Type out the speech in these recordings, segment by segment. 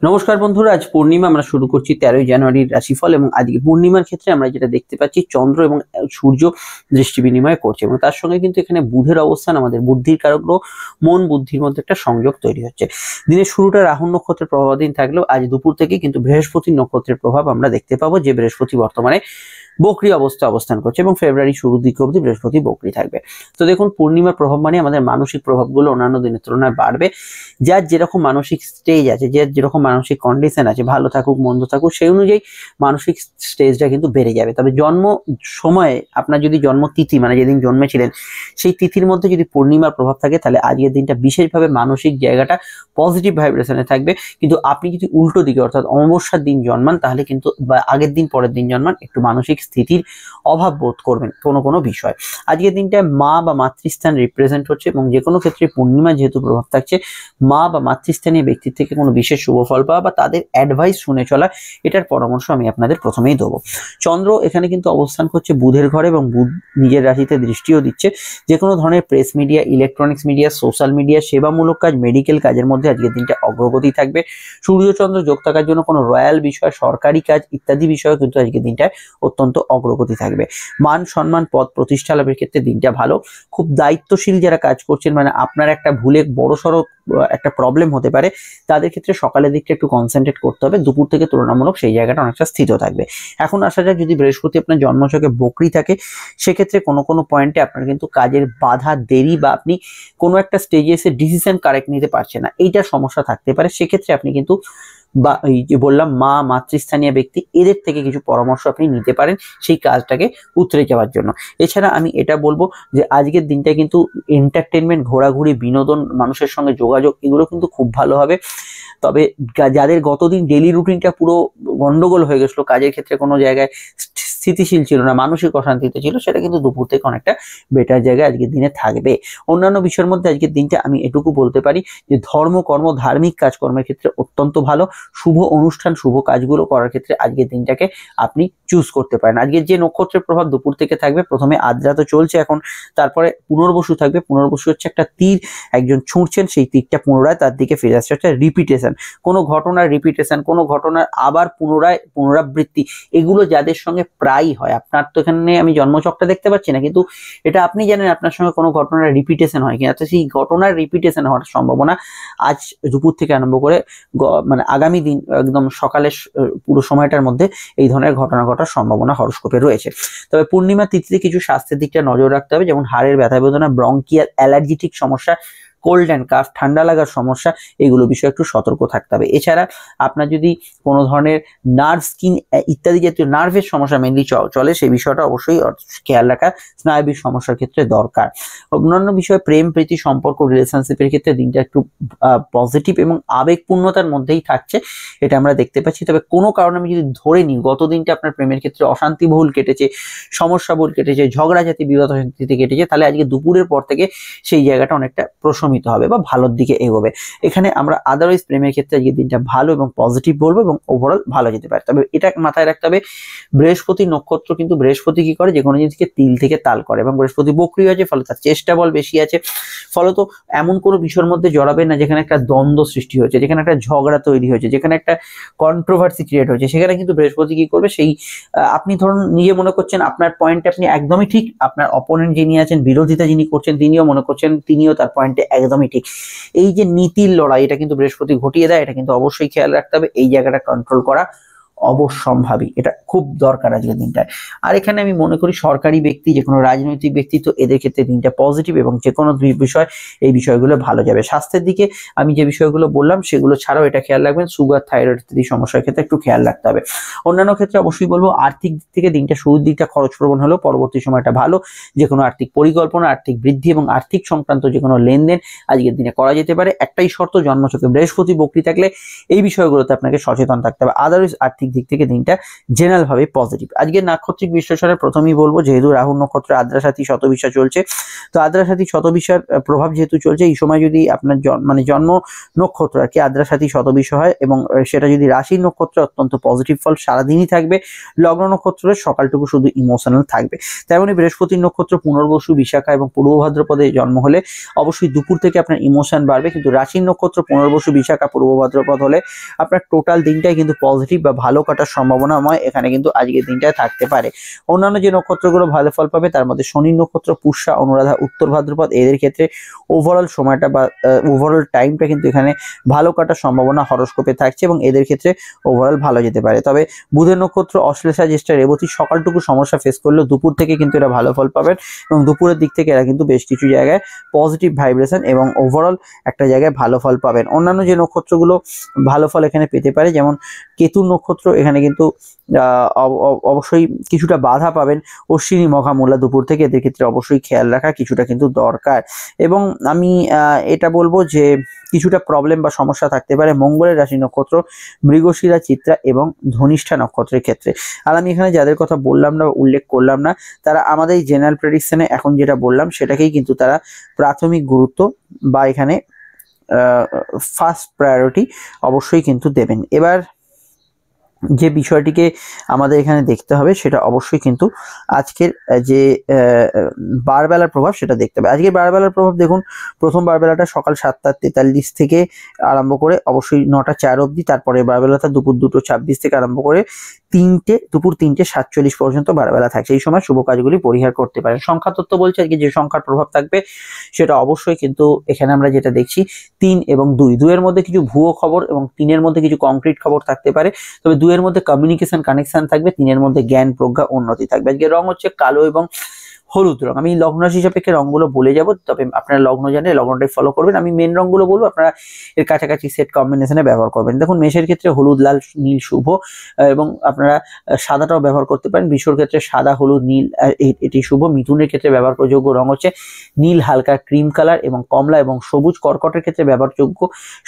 নমস্কার বন্ধুরা, আজ পূর্ণিমা। আমরা শুরু করছি 13ই জানুয়ারির রাশিফল এবং আজকে পূর্ণিমার ক্ষেত্রে আমরা যেটা দেখতে পাচ্ছি, চন্দ্র এবং সূর্য দৃষ্টি বিনিময় করছে এবং তার সঙ্গে কিন্তু এখানে বুধের অবস্থান আমাদের বুদ্ধির কারক গ্রহ, মন বুদ্ধির মধ্যে একটা সংযোগ তৈরি হচ্ছে। দিনের শুরুটা রাহু নক্ষত্রের প্রভাবাধীন থাকলেও আজ দুপুর থেকে কিন্তু বৃহস্পতি নক্ষত্রের প্রভাব আমরা দেখতে পাবো, যে বৃহস্পতি বর্তমানে বকরি অবস্থান করছে এবং ফেব্রুয়ারি শুরুর দিকে অবধি বৃহস্পতি বকরি থাকবে। তো দেখুন, পূর্ণিমার প্রভাব মানে আমাদের মানসিক প্রভাবগুলো অন্যান্য দিনের তুলনায় বাড়বে। যার যেরকম মানসিক স্টেজ আছে, যার যেরকম মানসিক কন্ডিশন আছে, ভালো থাকুক মন্দ থাকুক, সেই অনুযায়ী মানসিক স্টেজটা কিন্তু বেড়ে যাবে। তবে জন্ম সময়ে আপনার যদি জন্ম তিথি মানে যেদিন জন্মেছিলেন সেই তিথির মধ্যে যদি পূর্ণিমার প্রভাব থাকে, তাহলে আজকের দিনটা বিশেষভাবে মানসিক জায়গাটা পজিটিভ ভাইব্রেশনে থাকবে। কিন্তু আপনি যদি উল্টো দিকে অর্থাৎ অমাবস্যার দিন জন্মান, তাহলে কিন্তু বা আগের দিন পরের দিন জন্মান, একটু মানসিক স্থিতির অভাব বোধ করবেন কোনো বিষয়। আজকের দিনটায় মা বা মাতৃস্থান রিপ্রেজেন্ট হচ্ছে এবং যে কোনো ক্ষেত্রে পূর্ণিমা যেহেতু প্রভাব থাকছে, মা বা মাতৃস্থানীয় ব্যক্তির থেকে কোনো বিশেষ শুভ ফল পাওয়া বা তাদের অ্যাডভাইস শুনে চলা, এটার পরামর্শ আমি আপনাদের প্রথমেই দেবো। চন্দ্র এখানে কিন্তু অবস্থান করছে বুধের ঘরে এবং বুধ নিজের রাশিতে দৃষ্টিও দিচ্ছে। যে কোনো ধরনের press media, electronics media, social media, সেবামূলক কাজ, মেডিকেল কাজের মধ্যে আজকের দিনটা অগ্রগতি থাকবে। সূর্যচন্দ্র যোগ থাকার জন্য কোনো রয়্যাল বিষয়, সরকারি কাজ ইত্যাদি বিষয়ে কিন্তু আজকের দিনটায় অত্যন্ত অগ্রগতি থাকবে। মান সম্মান, পদ প্রতিষ্ঠা লাভের ক্ষেত্রে দিনটা ভালো। খুব দায়িত্বশীল যারা কাজ করছেন, মানে আপনার একটা ভুলে বড়সড় একটা প্রবলেম হতে পারে, তাদের ক্ষেত্রে সকালের দিকটা একটু কনসেন্ট্রেট করতে হবে। দুপুর থেকে তুলনামূলক সেই জায়গাটা অনেকটা স্থির থাকবে। এখন আসা যাক, যদি বৃহস্পতি আপনার জন্মছকে বকরি থাকে, সেক্ষেত্রে কোনো পয়েন্টে আপনার কিন্তু কাজের বাধা, দেরি বা আপনি কোনো একটা স্টেজে এসে ডিসিশন কারেক্ট নিতে পারছেন না, এইটা সমস্যা থাকতে পারে। সেক্ষেত্রে আপনি কিন্তু বা এই যে বললাম মা, মাতৃস্থানীয় ব্যক্তি, এদের থেকে কিছু পরামর্শ আপনি নিতে পারেন সেই কাজটাকে উতরে যাওয়ার জন্য। এছাড়া আমি এটা বলবো যে আজকের দিনটা কিন্তু এন্টারটেনমেন্ট, ঘোরাঘুরি, বিনোদন, মানুষের সঙ্গে যোগাযোগ, এগুলো কিন্তু খুব ভালো হবে। তবে যাদের গতদিন ডেলি রুটিনটা পুরো গন্ডগোল হয়ে গেছিলো, কাজের ক্ষেত্রে কোনো জায়গায় স্থিতিশীল ছিল না, মানসিক অশান্তিতে ছিল, সেটা কিন্তু দুপুর থেকে অনেকটা বেটার জায়গায় আজকের দিনে থাকবে। অন্যান্য বিষয়ের মধ্যে আজকের দিনটা আমি এটুকু বলতে পারি যে ধর্ম, কর্ম, ধার্মিক কাজকর্মের ক্ষেত্রে অত্যন্ত ভালো। শুভ অনুষ্ঠান, শুভ কাজগুলো করার ক্ষেত্রে আজকের দিনটাকে আপনি চুজ করতে পারেন। আজকের যে নক্ষত্রের প্রভাব দুপুর থেকে থাকবে, প্রথমে আদ্রা তো চলছে এখন, তারপরে পুনর্বসু থাকবে। পুনর্বসু হচ্ছে একটা তীর, একজন ছুঁড়ছেন, সেই তীরটা পুনরায় তার দিকে ফিরে আসছে, একটা রিপিটেশন, কোনো ঘটনার রিপিটেশন, কোনো ঘটনার আবার পুনরাবৃত্তি, এগুলো যাদের সঙ্গে প্রায়ই হয়। আপনার তো এখানে আমি জন্মচকটা দেখতে পাচ্ছি না, কিন্তু এটা আপনি জানেন আপনার সঙ্গে কোনো ঘটনার রিপিটেশন হয় কিনা। তো সেই ঘটনার রিপিটেশন হওয়ার সম্ভাবনা আজ দুপুর থেকে আরম্ভ করে মানে আগামী দিন একদম সকালের পুরো সময়টার মধ্যে এই ধরনের ঘটনা ঘটার সম্ভাবনা হরোস্কোপে রয়েছে। তবে পূর্ণিমা তিথিতে কিছু স্বাস্থ্যের দিকটা নজর রাখতে হবে, যেমন হাড়ের ব্যথা বেদনা, ব্রঙ্কিয়াল, অ্যালার্জিটিক সমস্যা, কোল্ড অ্যান্ড কাফ, ঠান্ডা লাগার সমস্যা, এগুলো বিষয়ে একটু সতর্ক থাকতে হবে। এছাড়া আপনার যদি কোনো ধরনের নার্ভ, স্কিন ইত্যাদি জাতীয় নার্ভের সমস্যা মেনলি চলে, সেই বিষয়টা অবশ্যই খেয়াল রাখা স্নায়বিক সমস্যার ক্ষেত্রে দরকার। অন্যান্য বিষয়ে প্রেম, প্রীতি, সম্পর্ক, রিলেশনশিপের ক্ষেত্রে দিনটা একটু পজিটিভ এবং আবেগপূর্ণতার মধ্যেই থাকছে, এটা আমরা দেখতে পাচ্ছি। তবে কোনো কারণে আমি যদি ধরে নিই গত দিনটা আপনার প্রেমের ক্ষেত্রে অশান্তিবহুল কেটেছে, সমস্যাবহুল কেটেছে, ঝগড়া জাতি, বিবাদ অশান্তিতে কেটেছে, তাহলে আজকে দুপুরের পর থেকে সেই জায়গাটা অনেকটা প্রশমিত হবে বা ভালোর দিকে এগোবে। এখানে আমরা আদারওয়াইজ প্রেমের ক্ষেত্রে আজকে দিনটা ভালো এবং পজিটিভ বলবো এবং ওভারঅল ভালো যেতে পারে। তবে এটা মাথায় রাখতে হবে, বৃহস্পতি নক্ষত্র কিন্তু বৃহস্পতি কি করে, যে কোনো জিনিসকে তিল থেকে তাল করে এবং বৃহস্পতি বকরি আছে, ফলে তার চেষ্টা বল বেশি আছে। ফলত এমন কোনো বিষয়ের মধ্যে জড়াবেন না যেখানে একটা দ্বন্দ্ব সৃষ্টি হয়েছে, যেখানে একটা ঝগড়া তৈরি হয়েছে, যেখানে একটা কন্ট্রোভার্সি ক্রিয়েট হয়েছে, সেখানে কিন্তু বৃহস্পতি কি করবে, সেই আপনি ধরুন নিজে মনে করছেন আপনার পয়েন্টে আপনি একদমই ঠিক, আপনার অপোনেন্ট যিনি আছেন, বিরোধিতা যিনি করছেন, তিনিও মনে করছেন তিনিও তার পয়েন্টে একদমই ঠিক। এই যে নীতির লড়াই, এটা কিন্তু বৃহস্পতি ঘটিয়ে দেয়, এটা কিন্তু অবশ্যই খেয়াল রাখতে হবে। এই জায়গাটা কন্ট্রোল করা অবশ্যম্ভাবী, এটা খুব দরকার আজকের দিনটায়। আর এখানে আমি মনে করি সরকারি ব্যক্তি, যে কোনো রাজনৈতিক ব্যক্তিত্ব, এদের ক্ষেত্রে দিনটা পজিটিভ এবং যে কোনো বিষয়, এই বিষয়গুলো ভালো যাবে। স্বাস্থ্যের দিকে আমি যে বিষয়গুলো বললাম সেগুলো ছাড়াও এটা খেয়াল রাখবেন, সুগার, থাইরয়েড ইত্যাদি সমস্যার ক্ষেত্রে একটু খেয়াল রাখতে হবে। অন্যান্য ক্ষেত্রে অবশ্যই বলবো আর্থিক দিক থেকে দিনটা শুরুর দিকটা খরচপ্রবণ হলেও পরবর্তী সময়টা ভালো। যে কোনো আর্থিক পরিকল্পনা, আর্থিক বৃদ্ধি এবং আর্থিক সংক্রান্ত যে কোনো লেনদেন আজকের দিনে করা যেতে পারে। একটাই শর্ত, জন্মছকে বৃহস্পতি বকরি থাকলে এই বিষয়গুলোতে আপনাকে সচেতন থাকতে হবে। আদারওয়াইজ আর্থিক দিক থেকে দিনটা জেনারেল ভাবে পজিটিভ। আজকে নাক্ষত্রিক বিশ্লেষণে প্রথমেই বলবো, যেহেতু রাহু নক্ষত্র আদ্রা সাথী শতবিশা চলছে, তো আদ্রা সাথী শতবিশার প্রভাব যেহেতু চলছে, এই সময় যদি আপনার জন্ম নক্ষত্র আর কি আদ্রা সাথী শতবিশা হয় এবং সেটা যদি রাশি নক্ষত্র, অত্যন্ত পজিটিভ ফল সারাদিনই থাকবে। লগ্ন নক্ষত্রের সকালটুকু শুধু ইমোশনাল থাকবে। তেমনি বৃহস্পতির নক্ষত্র পুনর্বসু, বিশাখা এবং পূর্ব ভাদ্রপদে জন্ম হলে অবশ্যই দুপুর থেকে আপনার ইমোশন বাড়বে, কিন্তু রাশির নক্ষত্র পুনর্বসু, বিশাখা, পূর্ব ভাদ্রপদ হলে আপনার টোটাল দিনটাই কিন্তু পজিটিভ বা ভালো কাটার সম্ভাবনাময় এখানে কিন্তু আজকের দিনটায় থাকতে পারে। অন্যান্য যে নক্ষত্রগুলো ভালো ফল পাবে তার মধ্যে শনির নক্ষত্র, পুষ্যা, অনুরাধা, উত্তর ভাদ্রপদ, এদের ক্ষেত্রে ওভারঅল সময়টা বা ওভারঅল টাইমটা কিন্তু এখানে ভালো কাটার সম্ভাবনা হরোস্কোপে থাকছে এবং এদের ক্ষেত্রে ওভারঅল ভালো যেতে পারে। তবে বুধের নক্ষত্র অশ্লেষা, জ্যেষ্ঠা, রেবতী সকালটুকু সমস্যা ফেস করলেও দুপুর থেকে কিন্তু এরা ভালো ফল পাবেন এবং দুপুরের দিক থেকে এরা কিন্তু বেশ কিছু জায়গায় পজিটিভ ভাইব্রেশন এবং ওভারঅল একটা জায়গায় ভালো ফল পাবেন। অন্যান্য যে নক্ষত্রগুলো ভালো ফল এখানে পেতে পারে, যেমন কেতুর নক্ষত্র, এখানে কিন্তু অবশ্যই কিছুটা বাধা পাবেন। অশ্বিনী, মঘা, মূলা দুপুর থেকে, এদের ক্ষেত্রে অবশ্যই খেয়াল রাখা কিছুটা কিন্তু দরকার। এবং আমি এটা বলবো যে কিছুটা প্রবলেম বা সমস্যা থাকতে পারে মঙ্গলের রাশি নক্ষত্র মৃগশিরা, চিত্রা এবং ধনিষ্ঠা নক্ষত্রের ক্ষেত্রে। আর আমি এখানে যাদের কথা বললাম না, উল্লেখ করলাম না, তারা আমাদের এই জেনারেল প্রেডিকশনে এখন যেটা বললাম সেটাকেই কিন্তু তারা প্রাথমিক গুরুত্ব বা এখানে ফার্স্ট প্রায়োরিটি অবশ্যই কিন্তু দেবেন। এবার যে বিষয়টিকে আমাদের এখানে দেখতে হবে সেটা অবশ্যই কিন্তু আজকের যে বারবেলার প্রভাব সেটা দেখতে হবে। আজকের বারবেলার প্রভাব দেখুন, প্রথম বারবেলাটা সকাল 7:43 থেকে আরম্ভ করে অবশ্যই 9:04 অবধি, তারপরে বারবেলাটা দুপুর 2:26 থেকে আরম্ভ করে দুপুর 3:47 পর্যন্ত বারবেলা থাকছে। এই সময় শুভ কাজগুলি পরিহার করতে পারেন। সংখ্যা তত্ত্ব বলছে আজকে যে সংখ্যার প্রভাব থাকবে সেটা অবশ্যই কিন্তু এখানে আমরা যেটা দেখছি 3 এবং 2, 2 এর মধ্যে কিছু ভুয়ো খবর এবং 3 এর মধ্যে কিছু কংক্রিট খবর থাকতে পারে। তবে 2 এর মধ্যে কমিউনিকেশন কানেকশন থাকবে, 3 এর মধ্যে জ্ঞান, প্রজ্ঞা, উন্নতি থাকবে। আজকে রং হচ্ছে কালো এবং হলুদ রং। আমি লগ্ন রাশি সাপেক্ষে রংগুলো বলে যাব, তবে আপনারা লগ্ন জানলে লগ্নটাই ফলো করবেন। আমি মেন রংগুলো বলবো, আপনারা এর কাছাকাছি সেট কম্বিনেশনে ব্যবহার করবেন। দেখুন, মেষের ক্ষেত্রে হলুদ, লাল, নীল শুভ এবং আপনারা সাদাটাও ব্যবহার করতে পারেন। বৃষর ক্ষেত্রে সাদা, হলুদ, নীল এটি শুভ। মিথুনের ক্ষেত্রে ব্যবহারযোগ্য রং হচ্ছে নীল, হালকা ক্রিম কালার এবং কমলা এবং সবুজ। কর্কটের ক্ষেত্রে ব্যবহারযোগ্য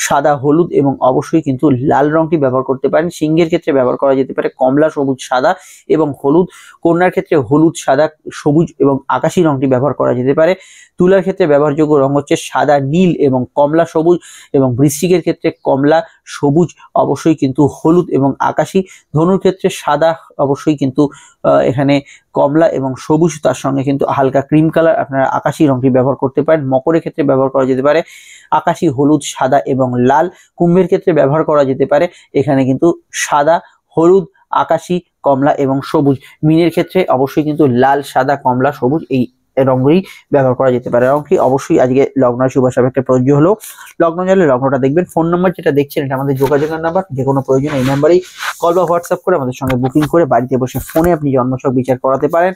সাদা, হলুদ এবং অবশ্যই কিন্তু লাল রংটি ব্যবহার করতে পারেন। সিংহের ক্ষেত্রে ব্যবহার করা যেতে পারে কমলা, সবুজ, সাদা এবং হলুদ। কন্যার ক্ষেত্রে হলুদ, সাদা, সবুজ এবং আকাশী রংটি ব্যবহার করা যেতে পারে। তুলার ক্ষেত্রে ব্যবহারযোগ্য রং হচ্ছে সাদা, নীল এবং কমলা সবুজ এবং বৃশ্চিকের ক্ষেত্রে কমলা, সবুজ, অবশ্যই কিন্তু হলুদ এবং আকাশী। ধনুর ক্ষেত্রে সাদা, অবশ্যই কিন্তু এখানে কমলা এবং সবুজ, তার সঙ্গে কিন্তু হালকা ক্রিম কালার, আপনারা আকাশী রংটি ব্যবহার করতে পারেন। মকরের ক্ষেত্রে ব্যবহার করা যেতে পারে আকাশী, হলুদ, সাদা এবং লাল। কুম্ভের ক্ষেত্রে ব্যবহার করা যেতে পারে এখানে কিন্তু সাদা, হলুদ, আকাশী, কমলা এবং সবুজ। মীনের ক্ষেত্রে অবশ্যই কিন্তু লাল, সাদা, কমলা, সবুজ এই রঙগুলি ব্যবহার করা যেতে পারে। রঙটি অবশ্যই আজকে লগ্ন শুভ সাপেক্ষে প্রযোজ্য হলো। লগ্ন জানলে লগ্নটা দেখবেন। ফোন নাম্বার যেটা দেখছেন এটা আমাদের যোগাযোগের নাম্বার। যে কোনো প্রয়োজন এই নাম্বারেই কল বা হোয়াটসঅ্যাপ করে আমাদের সঙ্গে বুকিং করে বাড়িতে বসে ফোনে আপনি জন্মছক বিচার করাতে পারেন।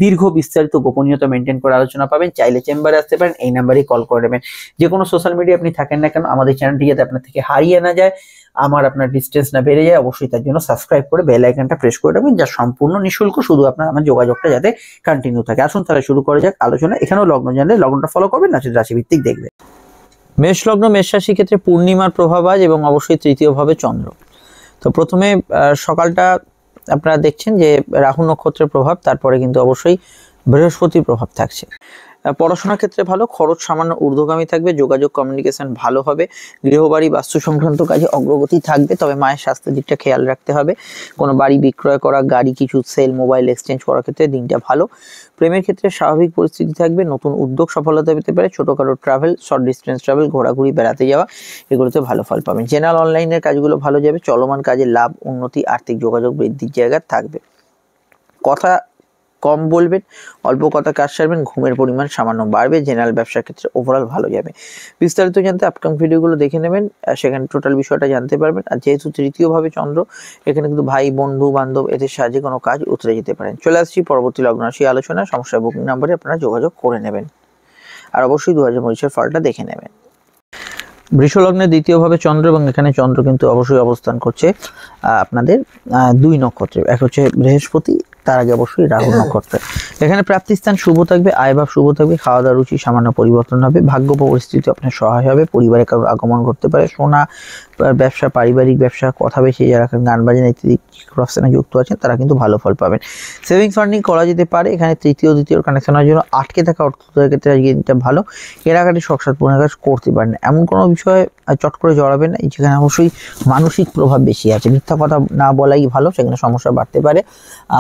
দীর্ঘ বিস্তারিত গোপনীয়তা মেনটেন করে আলোচনা পাবেন। চাইলে চেম্বারে আসতে পারেন, এই নাম্বারেই কল করে নেবেন। যে কোনো সোশ্যাল মিডিয়া আপনি থাকেন না কেন, আমাদের চ্যানেলটি যাতে আপনার থেকে হারিয়ে না যায়, আপনার ডিস্টেন্স না বেড়ে যায়, অবশ্যই তার জন্য সাবস্ক্রাইব করে বেল আইকনটা প্রেস করে রাখবেন, যা সম্পূর্ণ নিঃশুল্ক। শুধু আপনার আমার যোগাযোগটা যাতে কন্টিনিউ থাকে। আসুন তাহলে শুরু করা যাক আলোচনা। এখানেও লগ্ন জানলে লগ্নটা ফলো করবেন, না রাশি ভিত্তিক দেখবেন। মেষ লগ্ন, মেষ রাশির ক্ষেত্রে পূর্ণিমার প্রভাব আজ এবং অবশ্যই তৃতীয় ভাবে চন্দ্র। তো প্রথমে সকালটা আপনারা দেখছেন যে রাহু নক্ষত্রের প্রভাব, তারপরে কিন্তু অবশ্যই বৃহস্পতির প্রভাব থাকছে। পড়াশোনার ক্ষেত্রে ভালো, খরচ সামান্য ঊর্ধ্বগামী থাকবে, যোগাযোগ কমিউনিকেশন ভালো হবে, গৃহবাড়ি বাস্তু সংক্রান্ত কাজে অগ্রগতি থাকবে। তবে মায়ের স্বাস্থ্যের দিকটা খেয়াল রাখতে হবে। কোনো বাড়ি বিক্রয় করা, গাড়ি কিছু সেল, মোবাইল এক্সচেঞ্জ করার ক্ষেত্রে দিনটা ভালো। প্রেমের ক্ষেত্রে স্বাভাবিক পরিস্থিতি থাকবে, নতুন উদ্যোগ সফলতা পেতে পারে, ছোটখাটো ট্রাভেল, শর্ট ডিস্টেন্স ট্রাভেল, ঘোরাঘুরি, বেড়াতে যাওয়া, এগুলোতে ভালো ফল পাবেন। জেনারেল অনলাইনের কাজগুলো ভালো যাবে, চলমান কাজে লাভ, উন্নতি, আর্থিক যোগাযোগ বৃদ্ধির জায়গা থাকবে। কথা কম বলবেন, অল্প কথা কাজ সারবেন, ঘুমের পরিমাণ সামান্য বাড়বে। জেনারেল ব্যবসার ক্ষেত্রে ওভারঅল ভালো যাবে। বিস্তারিত জানতে আপকামিং ভিডিওগুলো দেখে নেবেন, সেখানে টোটাল বিষয়টা জানতে পারবেন। আর যেহেতু তৃতীয়ভাবে চন্দ্র, এখানে কিন্তু ভাই, বন্ধু, বান্ধব এদের সাহায্যে কোনো কাজ উতরে যেতে পারেন। চলে আসছি পরবর্তী লগ্ন রাশি আলোচনা। সমস্যা বুকিং নাম্বারে আপনারা যোগাযোগ করে নেবেন, আর অবশ্যই 2025-এর ফলটা দেখে নেবেন। বৃষ লগ্নে দ্বিতীয়ভাবে চন্দ্র এবং এখানে চন্দ্র কিন্তু অবশ্যই অবস্থান করছে আপনাদের 2 নক্ষত্রে। এক হচ্ছে বৃহস্পতি, তার আগে অবশ্যই রাহু নক্ষত্রে। এখানে প্রাপ্তিস্থান শুভ থাকবে, আয়ভাব শুভ থাকবে, খাওয়া দাওয়া রুচি সামান্য পরিবর্তন হবে, ভাগ্য পরিস্থিতি আপনার সহায় হবে, পরিবারে কারোর আগমন করতে পারে, সোনা, ব্যবসা, পারিবারিক ব্যবসা, কথা বেশি যারা গান বাজনা ইত্যাদি প্রফেশনে যুক্ত আছেন তারা কিন্তু ভালো ফল পাবেন। সেভিংস ফান্ডিং করা যেতে পারে। এখানে তৃতীয় দ্বিতীয় কানেকশনের জন্য আটকে থাকা অর্থের ক্ষেত্রে আজকে দিনটা ভালো। কেনাকাটি শখ সাধ পূরণের কাজ করতে পারেন। এমন কোনো বিষয়ে চট করে জড়াবেন না যেখানে অবশ্যই মানসিক প্রভাব বেশি আছে। মিথ্যা কথা না বলাই ভালো, সেখানে সমস্যা বাড়তে পারে।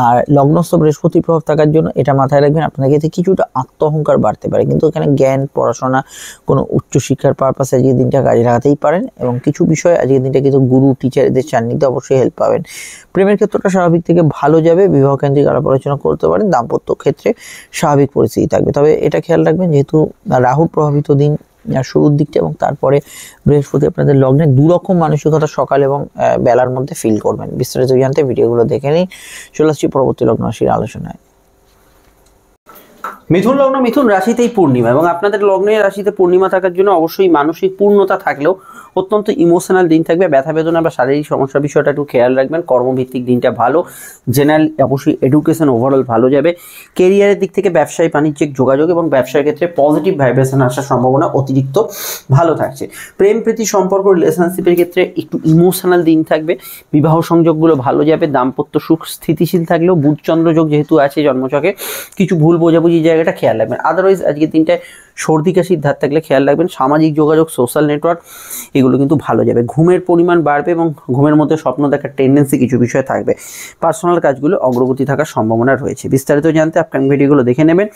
আর লগ্নস্থ বৃহস্পতির প্রভাব থাকার জন্য এটা মাথায় রাখবেন, আপনাদের ক্ষেত্রে কিছুটা আত্ম অহংকার বাড়তে পারে, কিন্তু এখানে জ্ঞান, পড়াশোনা, কোনো উচ্চশিক্ষার পারপাসে আজকের দিনটা কাজে লাগাতেই পারেন। এবং কিছু বিষয় আজকের দিনটা কিন্তু গুরু, টিচারদের সান্নিধ্যে অবশ্যই হেল্প পাবেন। প্রেমের ক্ষেত্রটা স্বাভাবিক থেকে ভালো যাবে। বিবাহ কেন্দ্রিক আলাপ আলোচনা করতে পারেন। দাম্পত্য ক্ষেত্রে স্বাভাবিক পরিস্থিতি থাকবে। তবে এটা খেয়াল রাখবেন, যেহেতু রাহুর প্রভাবিত দিন শুরুর দিকটা এবং তারপরে বৃহস্পতি আপনাদের লগ্নে, দুরকম মানসিকতা সকাল এবং বেলার মধ্যে ফিল করবেন। বিস্তারিত জানতে ভিডিওগুলো দেখে নিন। চলে আসছি পরবর্তী লগ্ন রাশির আলোচনায়। মিথুন লগ্ন, মিথুন রাশিতেই পূর্ণিমা এবং আপনাদের লগ্নের রাশিতে পূর্ণিমা থাকার জন্য অবশ্যই মানসিক পূর্ণতা থাকলেও অত্যন্ত ইমোশনাল দিন থাকবে। ব্যথা বেদনা বা শারীরিক সমস্যার বিষয়টা একটু খেয়াল রাখবেন। কর্মভিত্তিক দিনটা ভালো। জেনারেল অবশ্যই এডুকেশন ওভারঅল ভালো যাবে। কেরিয়ারের দিক থেকে ব্যবসায়ী বাণিজ্যিক যোগাযোগ এবং ব্যবসার ক্ষেত্রে পজিটিভ ভাইব্রেশন আসার সম্ভাবনা অতিরিক্ত ভালো থাকছে। প্রেম প্রীতি সম্পর্ক রিলেশনশিপের ক্ষেত্রে একটু ইমোশনাল দিন থাকবে। বিবাহ সংযোগগুলো ভালো যাবে। দাম্পত্য সুখ স্থিতিশীল থাকলেও বুধচন্দ্র যোগ যেহেতু আছে জন্মছকে, কিছু ভুল বোঝাবুঝি জায়গাটা খেয়াল রাখবেন। আদারওয়াইজ আজকের দিনটায় সর্দি কাশির ধার থাকলে খেয়াল রাখবেন। সামাজিক যোগাযোগ, সোশ্যাল নেটওয়ার্ক এগুলো কিন্তু ভালো যাবে। ঘুমের পরিমাণ বাড়বে এবং ঘুমের মধ্যে স্বপ্ন দেখার টেন্ডেন্সি কিছু বিষয় থাকবে। পার্সোনাল কাজগুলো অগ্রগতি থাকার সম্ভাবনা রয়েছে। বিস্তারিত জানতে আপকামিং ভিডিওগুলো দেখে নেবেন।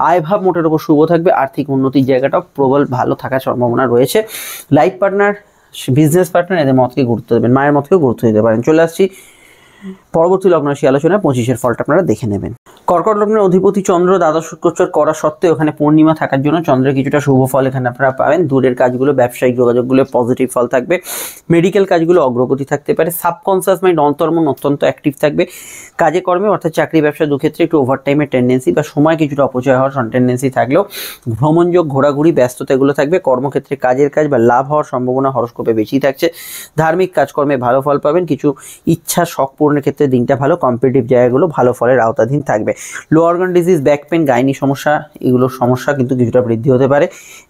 আয়ভাব মোটের উপর শুভ থাকবে। আর্থিক উন্নতির জায়গাটাও প্রবল ভালো থাকার সম্ভাবনা রয়েছে। লাইফ পার্টনার, বিজনেস পার্টনার এদের মতকে গুরুত্ব দেবেন। মায়ের মতকেও গুরুত্ব দিতে পারেন। চলে আসছি পরবর্তী লগ্ন রাশি আলোচনায়। 25-এর ফলটা আপনারা দেখে নেবেন। কর্কট লগ্নের অধিপতি চন্দ্র দ্বাদশ গোচর করা সত্ত্বেও এখানে পূর্ণিমা থাকার জন্য চন্দ্রের কিছুটা শুভ ফল এখানে আপনারা পাবেন। দূরের কাজগুলো, ব্যবসায়িক যোগাযোগগুলো পজিটিভ ফল থাকবে। মেডিকেল কাজগুলো অগ্রগতি থাকতে পারে। সাবকনসিয়াস মাইন্ড, অন্তর্মন অত্যন্ত অ্যাক্টিভ থাকবে। কাজে কর্মে অর্থাৎ চাকরি ব্যবসা দুক্ষেত্রে একটু ওভারটাইমের টেন্ডেন্সি বা সময় কিছুটা অপচয় হওয়ার টেন্ডেন্সি থাকলেও ভ্রমণযোগ, ঘোরাঘুরি, ব্যস্ততা এগুলো থাকবে। কর্মক্ষেত্রে কাজের কাজ বা লাভ হওয়ার সম্ভাবনা হরস্কোপে বেশি থাকছে। ধার্মিক কাজকর্মে ভালো ফল পাবেন। কিছু ইচ্ছা শখ পূরণের ক্ষেত্রে দিনটা ভালো। কম্পিটিটিভ জায়গাগুলো ভালো ফলের আওতাধীন থাকবে। Low organ disease, back pain, gynae সমস্যা এগুলোর সমস্যা কিন্তু কিছুটা বৃদ্ধি হতে পারে।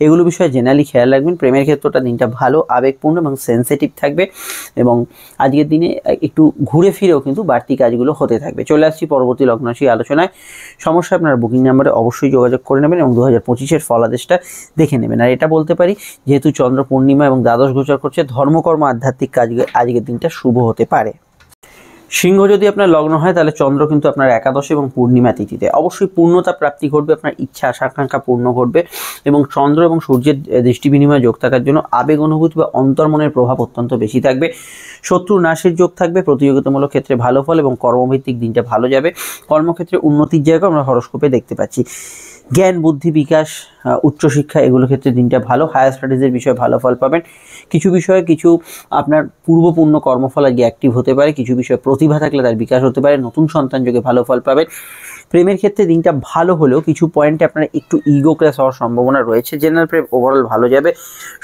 এগুলো বিষয়ে জেনারেলি খেয়াল রাখবেন। প্রেমের ক্ষেত্রটা দিনটা ভালো, আবেগপূর্ণ এবং সেন্সিটিভ থাকবে এবং আজকের দিনে একটু ঘুরে ফিরেও কিন্তু বাড়তি কাজগুলো হতে থাকবে। চলে আসছি পরবর্তী লগ্ন রাশি আলোচনায়। সমস্যা আপনার বুকিং নাম্বারে অবশ্যই যোগাযোগ করে নেবেন এবং 2025-এর ফলাদেশটা দেখে নেবেন। আর এটা বলতে পারি, যেহেতু চন্দ্র পূর্ণিমা এবং দ্বাদশ গোচর করছে, ধর্মকর্ম, আধ্যাত্মিক কাজ আজকের দিনটা শুভ হতে পারে। সিংহ যদি আপনার লগ্ন হয় তাহলে চন্দ্র কিন্তু আপনার একাদশ এবং পূর্ণিমা তিথিতে অবশ্যই পূর্ণতা প্রাপ্তি ঘটবে। আপনার ইচ্ছা আকাঙ্ক্ষা পূর্ণ ঘটবে এবং চন্দ্র এবং সূর্যের দৃষ্টি বিনিময় যোগ থাকার জন্য আবেগ অনুভূতি বা অন্তর্মনের প্রভাব অত্যন্ত বেশি থাকবে। শত্রু নাশের যোগ থাকবে। প্রতিযোগিতামূলক ক্ষেত্রে ভালো ফল এবং কর্মভিত্তিক দিনটা ভালো যাবে। কর্মক্ষেত্রে উন্নতির জায়গা আমরা হরস্কোপে দেখতে পাচ্ছি। জ্ঞান, বুদ্ধি, বিকাশ, উচ্চশিক্ষা এগুলোর ক্ষেত্রে দিনটা ভালো। হায়ার স্টাডিজের বিষয়ে ভালো ফল পাবেন। কিছু বিষয়ে কিছু আপনার পূর্বপূর্ণ কর্মফল আজকে অ্যাক্টিভ হতে পারে। কিছু বিষয়ে প্রতিভা থাকলে তার বিকাশ হতে পারে। নতুন সন্তান যোগে ভালো ফল পাবেন। প্রেমের ক্ষেত্রে দিনটা ভালো হলেও কিছু পয়েন্টে আপনার একটু ইগো ক্লাস হওয়ার সম্ভাবনা রয়েছে। জেনারেল প্রেম ওভারঅল ভালো যাবে।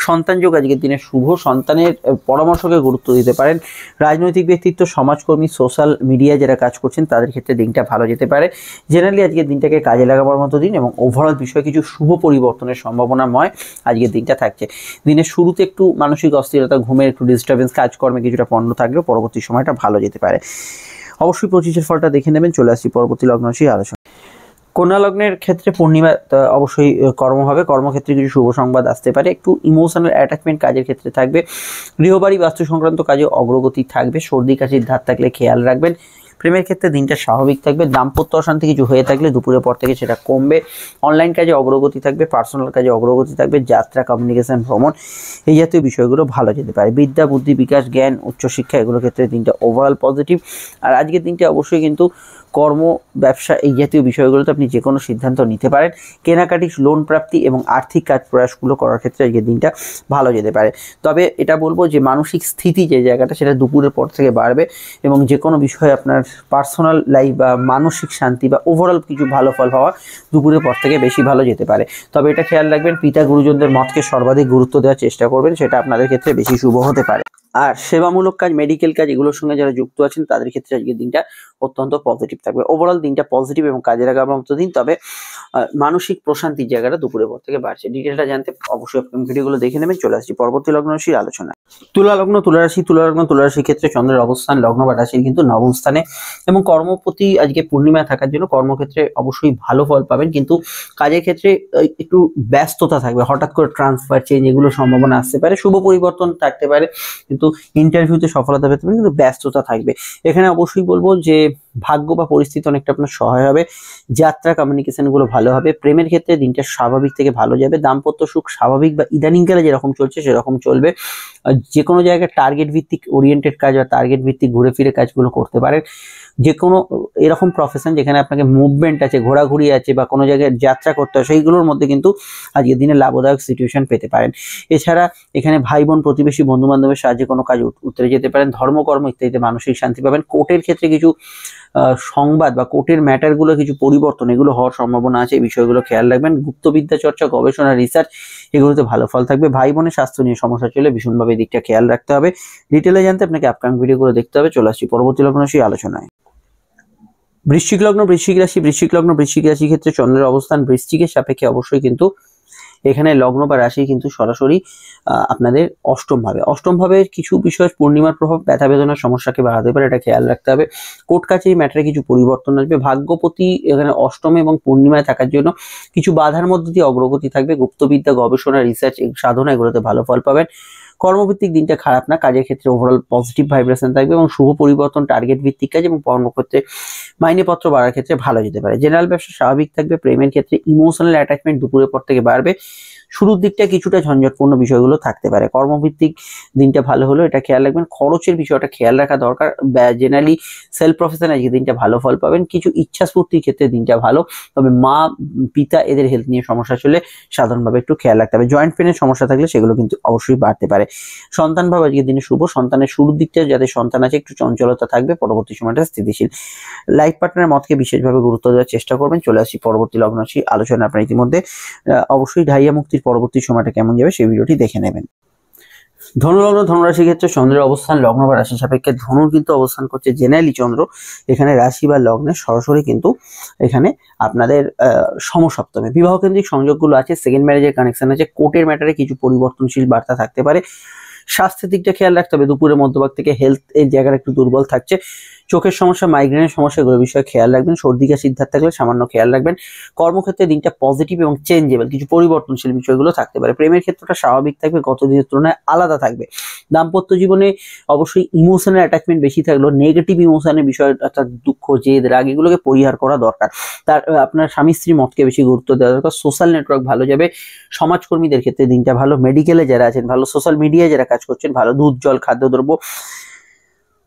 সন্তান যোগ আজকের দিনে শুভ। সন্তানের পরামর্শকে গুরুত্ব দিতে পারেন। রাজনৈতিক ব্যক্তিত্ব, সমাজকর্মী, সোশ্যাল মিডিয়ায় যারা কাজ করছেন তাদের ক্ষেত্রে দিনটা ভালো যেতে পারে। জেনারেলি আজকের দিনটাকে কাজে লাগাবার মতো দিন এবং ওভারঅল বিষয়ে কিছু শুভ পরিবর্তনের সম্ভাবনাময় আজকের দিনটা থাকছে। দিনের শুরুতে একটু মানসিক অস্থিরতা, ঘুমের একটু ডিস্টারবেন্স, কাজকর্মে কিছুটা পণ্ড থাকলেও পরবর্তী সময়টা ভালো যেতে পারে। অবশ্যই 25-এর ফলটা দেখে নেবেন। চলে আসছি পরবর্তী লগ্ন রাশি আলোচনা। কন্যা লগ্নের ক্ষেত্রে পূর্ণিমা অবশ্যই কর্ম হবে। কর্মক্ষেত্রে কিছু শুভ সংবাদ আসতে পারে। একটু ইমোশনাল অ্যাটাচমেন্ট কাজের ক্ষেত্রে থাকবে। গৃহবাড়ি, বাস্তু সংক্রান্ত কাজে অগ্রগতি থাকবে। সর্দি কাশির ধার থাকলে খেয়াল রাখবেন। প্রেমের ক্ষেত্রে দিনটা স্বাভাবিক থাকবে। দাম্পত্য অশান্তি কিছু হয়ে থাকলে দুপুরের পর থেকে সেটা কমবে। অনলাইন কাজে অগ্রগতি থাকবে। পার্সোনাল কাজে অগ্রগতি থাকবে। যাত্রা, কমিউনিকেশন, ভ্রমণ এই জাতীয় বিষয়গুলো ভালো যেতে পারে। বিদ্যা, বুদ্ধি, বিকাশ, জ্ঞান, উচ্চশিক্ষা এগুলোর ক্ষেত্রে দিনটা ওভারঅল পজিটিভ। আর আজকের দিনটা অবশ্যই কিন্তু কর্ম, ব্যবসা এই জাতীয় বিষয়গুলোতে আপনি যে কোনো সিদ্ধান্ত নিতে পারেন। কেনাকাটি, লোন প্রাপ্তি এবং আর্থিক কাজ প্রয়াসগুলো করার ক্ষেত্রে আজকের দিনটা ভালো যেতে পারে। তবে এটা বলবো যে মানসিক স্থিতি যে জায়গাটা সেটা দুপুরের পর থেকে বাড়বে এবং যে কোনো বিষয়ে আপনার পার্সোনাল লাইফ বা মানসিক শান্তি বা ওভারঅল কিছু ভালো ফল হওয়া দুপুরের পর থেকে বেশি ভালো যেতে পারে। তবে এটা খেয়াল রাখবেন, পিতা গুরুজনদের মতকে সর্বাধিক গুরুত্ব দেওয়ার চেষ্টা করবেন, সেটা আপনাদের ক্ষেত্রে বেশি শুভ হতে পারে। আর সেবামূলক কাজ, মেডিকেল কাজ এগুলোর সঙ্গে যারা যুক্ত আছেন তাদের ক্ষেত্রে আজকের দিনটা অত্যন্ত পজিটিভ থাকবে। ওভারঅল দিনটা পজিটিভ এবং কাজে লাগার মতো দিন। তবে মানসিক প্রশান্তির জায়গাটা দুপুরের পর থেকে বাড়ছে। ডিটেলটা জানতে অবশ্যই ভিডিওগুলো দেখে নেবেন। চলে আসছি পরবর্তী লগ্ন রাশির আলোচনা। তুলা লগ্ন, তুলা রাশির ক্ষেত্রে চন্দ্রের অবস্থান লগ্ন বা রাশির কিন্তু নবম স্থানে এবং কর্মপতি আজকে পূর্ণিমা থাকার জন্য কর্মক্ষেত্রে অবশ্যই ভালো ফল পাবেন, কিন্তু কাজের ক্ষেত্রে একটু ব্যস্ততা থাকবে। হঠাৎ করে ট্রান্সফার, চেঞ্জ এগুলো সম্ভাবনা আসতে পারে, শুভ পরিবর্তন থাকতে পারে, কিন্তু ইন্টারভিউতে সফলতা পেতে পারেন, কিন্তু ব্যস্ততা থাকবে। এখানে অবশ্যই বলবো যে ভাগ্য বা পরিস্থিতি অনেকটা আপনার সহায় হবে। যাত্রা, কমিউনিকেশন গুলো ভালো হবে। প্রেমের ক্ষেত্রে দিনটা স্বাভাবিক থেকে ভালো যাবে। দাম্পত্য সুখ স্বাভাবিক বা ইদানিংকালে যেরকম চলছে সেরকম চলবে। যে কোনো জায়গায় টার্গেট ভিত্তিক ওরিয়েন্টেড কাজ বা টার্গেট ভিত্তিক ঘুরে ফিরে কাজগুলো করতে পারেন। যে কোনো এরকম প্রফেশন যেখানে আপনাকে মুভমেন্ট আছে, ঘোরাঘুরি আছে বা কোনো জায়গায় যাত্রা করতে হয়, সেইগুলোর মধ্যে কিন্তু আজকের দিনে লাভদায়ক সিচুয়েশন পেতে পারেন। এছাড়া এখানে ভাই বোন, প্রতিবেশী, বন্ধু বান্ধবের সাহায্যে কোনো কাজ উতরে যেতে পারেন। ধর্মকর্ম ইত্যাদিতে মানসিক শান্তি পাবেন। কোর্টের ক্ষেত্রে কিছু সংবাদ বা কোর্টের ম্যাটারগুলো কিছু পরিবর্তন এগুলো হওয়ার সম্ভাবনা আছে, এই বিষয়গুলো খেয়াল রাখবেন। গুপ্তবিদ্যা চর্চা, গবেষণা, রিসার্চ এগুলোতে ভালো ফল থাকবে। ভাই বোনের স্বাস্থ্য নিয়ে সমস্যা চলে ভীষণভাবে এই দিকটা খেয়াল রাখতে হবে। ডিটেলে জানতে আপনাকে আপকামিং ভিডিওগুলো দেখতে হবে। চলে আসছি পরবর্তী লগ্ন সেই আলোচনায়। বৃশ্চিক লগ্ন, বৃশ্চিক রাশির ক্ষেত্রে চন্দ্রের অবস্থান বৃশ্চিকের সাপেক্ষে অবশ্যই কিন্তু এখানে লগ্ন বা রাশি কিন্তু সরাসরি আপনাদের অষ্টম ভাবে কিছু বিষয় পূর্ণিমার প্রভাব ব্যথা বেদনার সমস্যাকে বাড়াতে পারে, এটা খেয়াল রাখতে হবে। কোর্ট কাছারি ম্যাটারে কিছু পরিবর্তন আসবে। ভাগ্যপতি এখানে অষ্টমে এবং পূর্ণিমায় থাকার জন্য কিছু বাধার মধ্যে দিয়ে অগ্রগতি থাকবে। গুপ্তবিদ্যা, গবেষণা, রিসার্চ, সাধনা এগুলোতে ভালো ফল পাবেন। কর্মভিত্তিক দিনটা খারাপ না, কাজের ক্ষেত্রে ওভারঅল পজিটিভ ভাইব্রেশন থাকবে এবং শুভ পরিবর্তন, টার্গেট ভিত্তিক কাজ এবং কর্মক্ষেত্রে মাইনেপত্র বাড়ার ক্ষেত্রে ভালো যেতে পারে। জেনারেল ব্যবসা স্বাভাবিক থাকবে। প্রেমের ক্ষেত্রে ইমোশনাল অ্যাটাচমেন্ট দুপুরের পর থেকে বাড়বে। শুরুর দিকটা কিছুটা ঝঞ্ঝটপূর্ণ বিষয়গুলো থাকতে পারে। কর্মভিত্তিক দিনটা ভালো হলো, এটা খেয়াল রাখবেন। খরচের বিষয়টা খেয়াল রাখা দরকার। জেনারেলি সেলফ প্রফেশন আজকে দিনটা ভালো ফল পাবেন। কিছু ইচ্ছা স্ফূর্তির ক্ষেত্রে দিনটা ভালো, তবে মা, পিতা এদের হেলথ নিয়ে সমস্যা চলে সাধারণভাবে একটু খেয়াল রাখতে হবে। জয়েন্ট পেনের সমস্যা থাকলে সেগুলো কিন্তু অবশ্যই বাড়তে পারে। সন্তান ভাব আজকের দিনে শুভ। সন্তানের শুরুর দিকটা যাদের সন্তান আছে একটু চঞ্চলতা থাকবে, পরবর্তী সময়টা স্থিতিশীল। লাইফ পার্টনারের মতকে বিশেষভাবে গুরুত্ব দেওয়ার চেষ্টা করবেন। চলে আসছি পরবর্তী লগ্ন রাশি আলোচনা। আপনার ইতিমধ্যে অবশ্যই ঢাইয়া মুক্তির পরবর্তী সময়টা কেমন যাবে সেই ভিডিওটি দেখে নেবেন। ধনুলগ্ন, ধনুরাশির ক্ষেত্রে চন্দ্রের অবস্থান লগ্ন বা রাশি সাপেক্ষে ধনুর কিন্তু অবস্থান করছে জেনারেলি চন্দ্র এখানে রাশি বা লগ্নে সরাসরি কিন্তু এখানে আপনাদের সমসপ্তমে। বিবাহ কেন্দ্রিক সংযোগগুলো আছে, সেকেন্ড ম্যারেজের কানেকশন আছে, কোর্টের ম্যাটারে কিছু পরিবর্তনশীল বার্তা থাকতে পারে। স্বাস্থ্যের দিকটা খেয়াল রাখতে হবে। দুপুরের মধ্যভাগ থেকে হেলথ এর জায়গাটা একটু দুর্বল থাকছে। চোখের সমস্যা, মাইগ্রেনের সমস্যা এগুলো বিষয়ে খেয়াল রাখবেন। সর্দি কাশির ধার থাকলে সামান্য খেয়াল রাখবেন। কর্মক্ষেত্রে দিনটা পজিটিভ এবং চেঞ্জেবল, কিছু পরিবর্তনশীল বিষয়গুলো থাকতে পারে। প্রেমের ক্ষেত্রটা স্বাভাবিক থাকবে, গত দিনের তুলনায় আলাদা থাকবে। দাম্পত্য জীবনে অবশ্যই ইমোশনাল অ্যাটাচমেন্ট বেশি থাকলেও নেগেটিভ ইমোশনের বিষয় অর্থাৎ দুঃখ, জেদ, রাগ এগুলোকে পরিহার করা দরকার। তার আপনার স্বামী স্ত্রীর মতকে বেশি গুরুত্ব দেওয়া দরকার। সোশ্যাল নেটওয়ার্ক ভালো যাবে। সমাজকর্মীদের ক্ষেত্রে দিনটা ভালো। মেডিকেলে যারা আছেন ভালো। সোশ্যাল মিডিয়ায় যারা কাজ করছেন ভালো। দুধ, জল, খাদ্যদ্রব্য,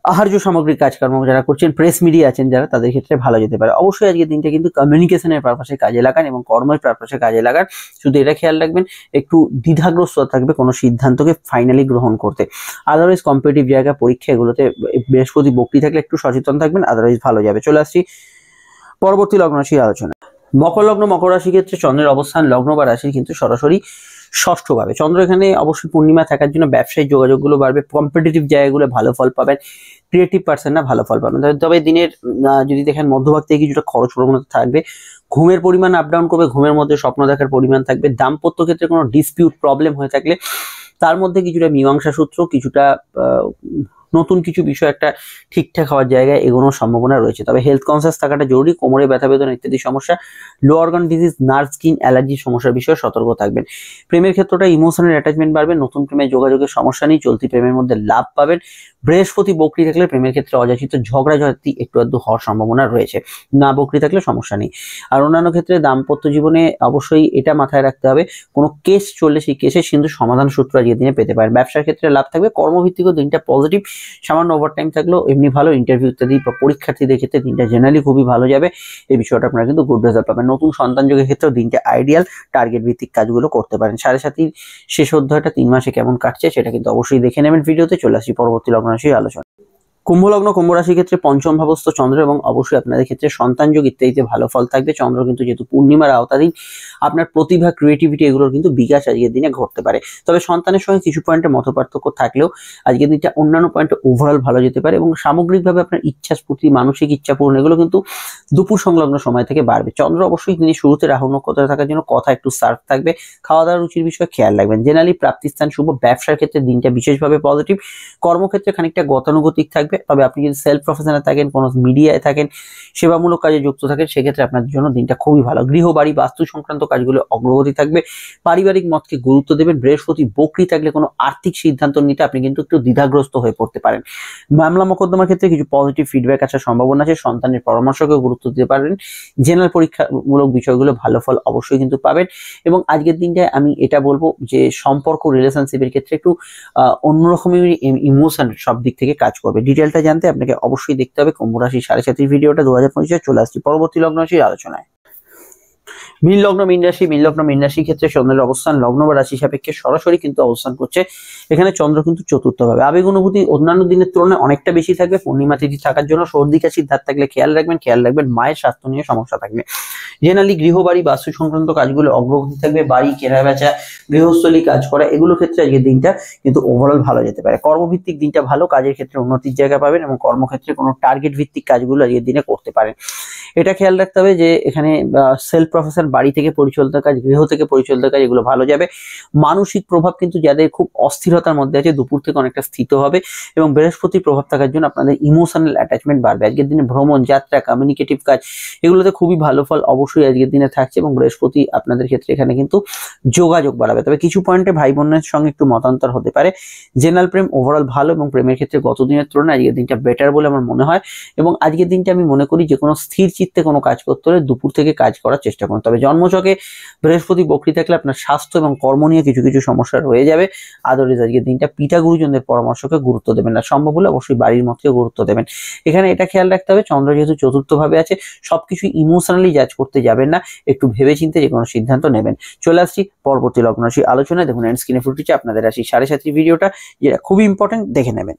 আহার্য সামগ্রীর কাজকর্ম যারা করছেন, প্রেস মিডিয়া আছেন যারা, তাদের ক্ষেত্রে ভালো যেতে পারে। অবশ্যই আজকের দিনটা কিন্তু কমিউনিকেশনের পারপাসে কাজে লাগান এবং কর্মের পারপাসে কাজে লাগান। শুধু এটা খেয়াল রাখবেন একটু দ্বিধাগ্রস্ত থাকবে কোনো সিদ্ধান্তকে ফাইনালি গ্রহণ করতে। আদারওয়াইজ কম্পিটিটিভ জায়গা, পরীক্ষা এগুলোতে বৃহস্পতি বক্রী থাকলে একটু সচেতন থাকবেন, আদারওয়াইজ ভালো যাবে। চলে আসছি পরবর্তী লগ্ন রাশির আলোচনা। মকর লগ্ন, মকর রাশির ক্ষেত্রে চন্দ্রের অবস্থান লগ্ন বা রাশির কিন্তু সরাসরি ষষ্ঠভাবে। চন্দ্র এখানে অবশ্যই পূর্ণিমা থাকার জন্য ব্যবসায়িক যোগাযোগগুলো বাড়বে। কম্পিটিটিভ জায়গাগুলো ভালো ফল পাবেন। ক্রিয়েটিভ পার্সনরা ভালো ফল পাবেন। তবে দিনের যদি দেখেন মধ্যভাগ থেকে কিছুটা খরচ প্রবণতা থাকবে। ঘুমের পরিমাণ আপ ডাউন করবে। ঘুমের মধ্যে স্বপ্ন দেখার পরিমাণ থাকবে। দাম্পত্য ক্ষেত্রে কোনো ডিসপিউট, প্রবলেম হয়ে থাকলে তার মধ্যে কিছুটা মীমাংসা সূত্র, কিছুটা নতুন কিছু বিষয় একটা ঠিকঠাক হওয়ার জায়গায় এগোনোর সম্ভাবনা রয়েছে। তবে হেলথ কনসিয়াস থাকাটা জরুরি। কোমরে ব্যথা বেদনা ইত্যাদি সমস্যা, লো অর্গান ডিজিজ, নার্ভ, স্কিন অ্যালার্জির সমস্যার বিষয়ে সতর্ক থাকবেন। প্রেমের ক্ষেত্রটা ইমোশনাল অ্যাটাচমেন্ট বাড়বে। নতুন প্রেমের যোগাযোগের সমস্যা নেই। চলতি প্রেমের মধ্যে লাভ পাবেন। বৃহস্পতি বকরি থাকলে প্রেমের ক্ষেত্রে অযাচিত ঝগড়াঝাটি একটু আধটু হওয়ার সম্ভাবনা রয়েছে। না বকরি থাকলে সমস্যা নেই। আর অন্যান্য ক্ষেত্রে দাম্পত্য জীবনে অবশ্যই এটা মাথায় রাখতে হবে, কোনো কেস চললে সেই কেসের কিন্তু সমাধান সূত্র আজকের দিনে পেতে পারেন। ব্যবসার ক্ষেত্রে লাভ থাকবে। কর্মভিত্তিক দিনটা পজিটিভ, সামান্য ওভারটাইম থাকলেও এমনি ভালো। ইন্টারভিউ ইত্যাদি বা পরীক্ষার্থীদের ক্ষেত্রে দিনটা জেনারেলি খুবই ভালো যাবে। এই বিষয়টা আপনারা কিন্তু গুড রেজাল্ট পাবেন। নতুন সন্তান যোগের ক্ষেত্রেও দিনটা আইডিয়াল। টার্গেট ভিত্তিক কাজগুলো করতে পারেন। 7.5 শেষ অধ্যায়টা 3 মাসে কেমন কাটছে সেটা কিন্তু অবশ্যই দেখে নেবেন ভিডিওতে। চলে আসি পরবর্তী লগ্ন রাশির আলোচনা। কুম্ভ লগ্ন কুম্ভ রাশির ক্ষেত্রে পঞ্চম ভাবস্থ চন্দ্র এবং অবশ্যই আপনাদের ক্ষেত্রে সন্তান যোগ ইত্যাদিতে ভালো ফল থাকবে। চন্দ্র কিন্তু যেহেতু পূর্ণিমার আওতাধীন, আপনার প্রতিভা ক্রিয়েটিভিটি এগুলোর কিন্তু বিকাশ আজকের দিনে ঘটতে পারে। তবে সন্তানের সঙ্গে কিছু পয়েন্টে মতপার্থক্য থাকলেও আজকের দিনটা অন্যান্য পয়েন্টে ওভারঅল ভালো যেতে পারে এবং সামগ্রিকভাবে আপনার ইচ্ছা স্ফূর্তি, মানসিক ইচ্ছা পূরণ এগুলো কিন্তু দুপুর সংলগ্ন সময় থেকে বাড়বে। চন্দ্র অবশ্যই তিনি শুরুতে রাহু নক্ষত্রে থাকার জন্য কথা একটু সার্ভ থাকবে, খাওয়া দাওয়ার রুচির বিষয়ে খেয়াল রাখবেন। জেনারেলি প্রাপ্তিস্থান শুভ, ব্যবসার ক্ষেত্রে দিনটা বিশেষভাবে পজিটিভ, কর্মক্ষেত্রে খানিকটা গতানুগতিক থাকবে। তবে আপনি যদি সেলফ প্রফেশনাল থাকেন, কোনো মিডিয়ায় থাকেন, সেবামূলক কাজে যুক্ত থাকেন, সেক্ষেত্রে আপনার জন্য দিনটা খুবই ভালো। গৃহ বাড়ি বাস্তু সংক্রান্ত কাজগুলো অগ্রগতি থাকবে, পারিবারিক মতকে গুরুত্ব দেবেন। বৃহস্পতি বকরি থাকলে কোনো আর্থিক সিদ্ধান্ত নিতে আপনি কিন্তু একটু দ্বিধাগ্রস্ত হয়ে পড়তে পারেন। মামলা মোকদ্দমার ক্ষেত্রে কিছু পজিটিভ ফিডব্যাক আসার সম্ভাবনা আছে, সন্তানের পরামর্শকে গুরুত্ব দিতে পারবেন। জেনারেল পরীক্ষামূলক বিষয়গুলো ভালো ফল অবশ্যই কিন্তু পাবেন। এবং আজকের দিনটায় আমি এটা বলবো যে সম্পর্ক রিলেশনশিপের ক্ষেত্রে একটু অন্যরকমের ইমোশন সব দিক থেকে কাজ করবে। ডিটেলটা জানতে আপনাকে অবশ্যই দেখতে হবে কুম্ভ রাশি 7.5 ভিডিওটা 2025 চলে আসছি পরবর্তী লগ্ন রাশির আলোচনায়। মীন লগ্ন মীন রাশি, মীন লগ্ন মীন রাশির ক্ষেত্রে চন্দ্রের অবস্থান লগ্ন বা রাশি সাপেক্ষে সরাসরি কিন্তু অবস্থান করছে। এখানে চন্দ্র কিন্তু চতুর্থভাবে, আবেগ অনুভূতি অন্যান্য দিনের তুলনায় অনেকটা বেশি থাকবে। পূর্ণিমা তিথি থাকার জন্য সর্দি কাশির ধার থাকলে খেয়াল রাখবেন। মায়ের স্বাস্থ্য নিয়ে সমস্যা থাকবে। জেনারেলি গৃহবাড়ি বাস্তু সংক্রান্ত কাজগুলো অগ্রগতি থাকবে। বাড়ি কেনা বেচা, গৃহস্থলী কাজ করা এগুলোর ক্ষেত্রে আজকের দিনটা কিন্তু ওভারঅল ভালো যেতে পারে। কর্মভিত্তিক দিনটা ভালো, কাজের ক্ষেত্রে উন্নতির জায়গা পাবেন এবং কর্মক্ষেত্রে কোনো টার্গেট ভিত্তিক কাজগুলো আজকের দিনে করতে পারেন। এটা খেয়াল রাখতে হবে যে এখানে সেলফ প্রফেশন, বাড়ি থেকে পরিচালিত কাজ, গৃহ থেকে পরিচালিত কাজ এগুলো ভালো যাবে। মানসিক প্রভাব কিন্তু যাদের খুব অস্থিরতার মধ্যে আছে দুপুর থেকে অনেকটা স্থিত হবে এবং বৃহস্পতির প্রভাব থাকার জন্য আপনাদের ইমোশনাল অ্যাটাচমেন্ট বাড়বে। আজকের দিনে ভ্রমণ, যাত্রা, কমিউনিকেটিভ কাজ এগুলোতে খুবই ভালো ফল অবশ্যই আজকের দিনে থাকছে এবং বৃহস্পতি আপনাদের ক্ষেত্রে এখানে কিন্তু যোগাযোগ বাড়াবে। তবে কিছু পয়েন্টে ভাই বোনের সঙ্গে একটু মতান্তর হতে পারে। জেনারেল প্রেম ওভারঅল ভালো এবং প্রেমের ক্ষেত্রে গত দিনের তুলনায় আজকের দিনটা বেটার বলে আমার মনে হয়। এবং আজকের দিনটা আমি মনে করি যে কোনো স্থির চিত্তে কোনো কাজ করতে হলে দুপুর থেকে কাজ করার চেষ্টা করুন। তবে জন্মছকে বৃহস্পতি বকরি থাকলে আপনার স্বাস্থ্য এবং কর্ম নিয়ে কিছু কিছু সমস্যা রয়ে যাবে। আদারওয়াইজ আজকের দিনটা পিতা গুরুজনদের পরামর্শকে গুরুত্ব দেবেন না, সম্ভব হলে অবশ্যই বাড়ির মতকে গুরুত্ব দেবেন। এখানে এটা খেয়াল রাখতে হবে চন্দ্র যেহেতু চতুর্থ ভাবে আছে, সবকিছু ইমোশনালি জাজ করতে যাবেন না, একটু ভেবেচিন্তে যে কোনো সিদ্ধান্ত নেবেন। চলে আসছি পরবর্তী লগ্ন রাশি আলোচনায়। দেখুন এন্ড স্ক্রিনে ফুটেছে আপনাদের রাশি 7.5 ভিডিওটা, যেটা খুবই ইম্পর্টেন্ট, দেখে নেবেন।